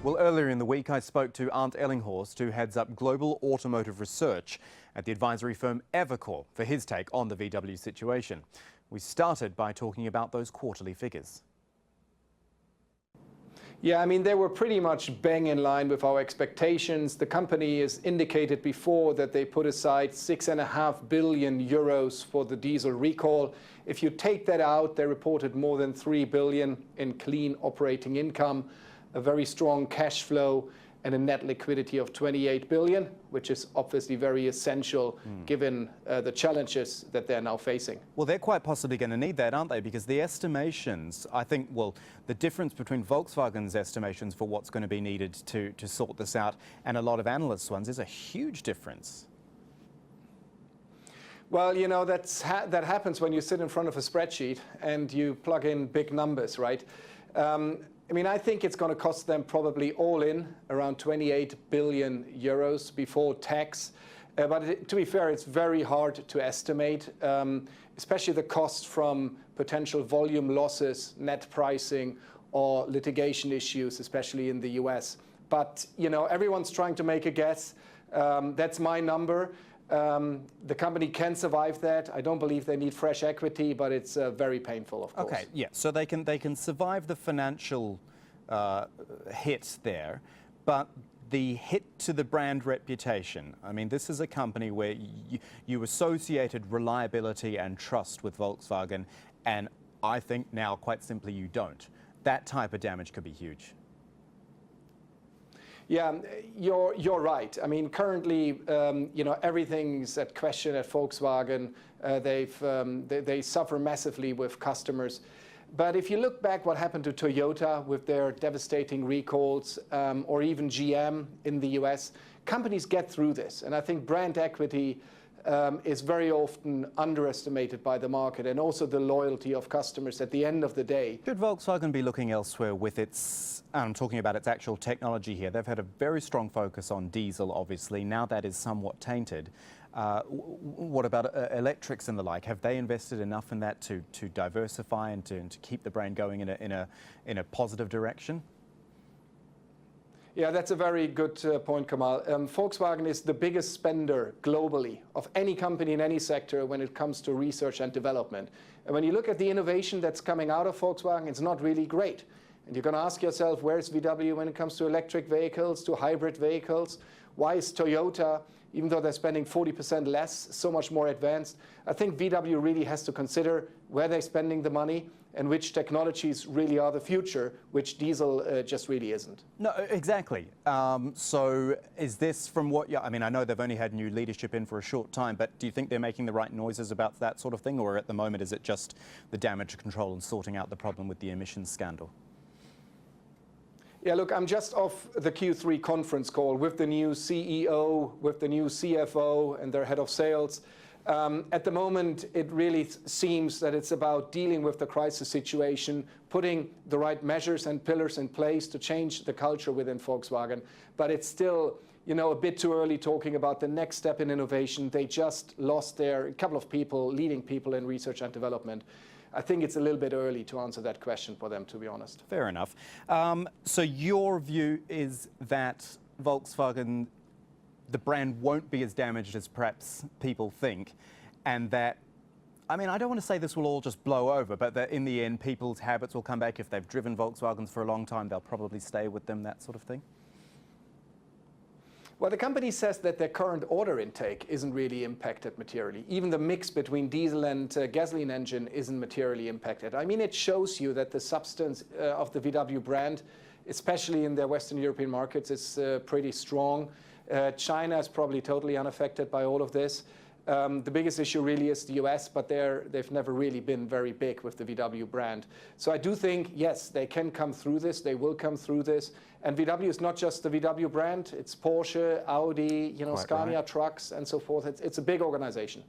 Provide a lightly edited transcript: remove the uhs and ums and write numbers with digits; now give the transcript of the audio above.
Well, earlier in the week, I spoke to Arndt Ellinghorst, who heads up global automotive research at the advisory firm Evercore, for his take on the VW situation. We started by talking about those quarterly figures. Yeah, I mean, they were pretty much bang in line with our expectations. The company has indicated before that they put aside 6.5 billion euros for the diesel recall. If you take that out, they reported more than 3 billion in clean operating income, a very strong cash flow, and a net liquidity of 28 billion, which is obviously very essential given the challenges that they're now facing. Well, they're quite possibly going to need that, aren't they? Because the estimations, I think, well, the difference between Volkswagen's estimations for what's going to be needed to sort this out and a lot of analysts' ones is a huge difference. Well, you know, that happens when you sit in front of a spreadsheet and you plug in big numbers, right? I mean, I think it's going to cost them probably all in around 28 billion euros before tax. But to be fair, it's very hard to estimate, especially the cost from potential volume losses, net pricing, or litigation issues, especially in the US. But, you know, everyone's trying to make a guess. That's my number. The company can survive that. I don't believe they need fresh equity, but it's very painful, of course. Okay, yeah, so they can survive the financial hit there, but the hit to the brand reputation, I mean, this is a company where you associated reliability and trust with Volkswagen, and I think now, quite simply, you don't. That type of damage could be huge. Yeah, you're right. I mean, currently, you know, everything's at question at Volkswagen. They suffer massively with customers. But if you look back what happened to Toyota with their devastating recalls, or even GM in the US, companies get through this. And I think brand equity is very often underestimated by the market, and also the loyalty of customers at the end of the day. Should Volkswagen be looking elsewhere with its, I'm talking about its actual technology here. They've had a very strong focus on diesel, obviously. Now that is somewhat tainted. What about electrics and the like? Have they invested enough in that to diversify and to keep the brand going in a positive direction? Yeah, that's a very good point, Kamal. Volkswagen is the biggest spender globally of any company in any sector when it comes to research and development. And when you look at the innovation that's coming out of Volkswagen, it's not really great. And you're going to ask yourself, where's VW when it comes to electric vehicles, to hybrid vehicles? Why is Toyota, even though they're spending 40% less, so much more advanced? I think VW really has to consider where they're spending the money and which technologies really are the future, which diesel just really isn't. No, exactly. So is this from what you, I mean, I know they've only had new leadership in for a short time, but do you think they're making the right noises about that sort of thing? Or at the moment, is it just the damage control and sorting out the problem with the emissions scandal? Yeah, look, I'm just off the Q3 conference call with the new CEO, with the new CFO and their head of sales. At the moment, it really seems that it's about dealing with the crisis situation, putting the right measures and pillars in place to change the culture within Volkswagen. But it's still, you know, a bit too early talking about the next step in innovation. They just lost a couple of people, leading people in research and development. I think it's a little bit early to answer that question for them, to be honest. Fair enough. So your view is that Volkswagen, the brand won't be as damaged as perhaps people think, and that, I mean, I don't want to say this will all just blow over, but that in the end, people's habits will come back. If they've driven Volkswagens for a long time, they'll probably stay with them, that sort of thing? Well, the company says that their current order intake isn't really impacted materially. Even the mix between diesel and gasoline engine isn't materially impacted. I mean, it shows you that the substance of the VW brand, especially in their Western European markets, is pretty strong. China is probably totally unaffected by all of this. The biggest issue really is the US, but they've never really been very big with the VW brand. So I do think, yes, they can come through this, they will come through this. And VW is not just the VW brand, it's Porsche, Audi, you know, Scania trucks and so forth. It's a big organization.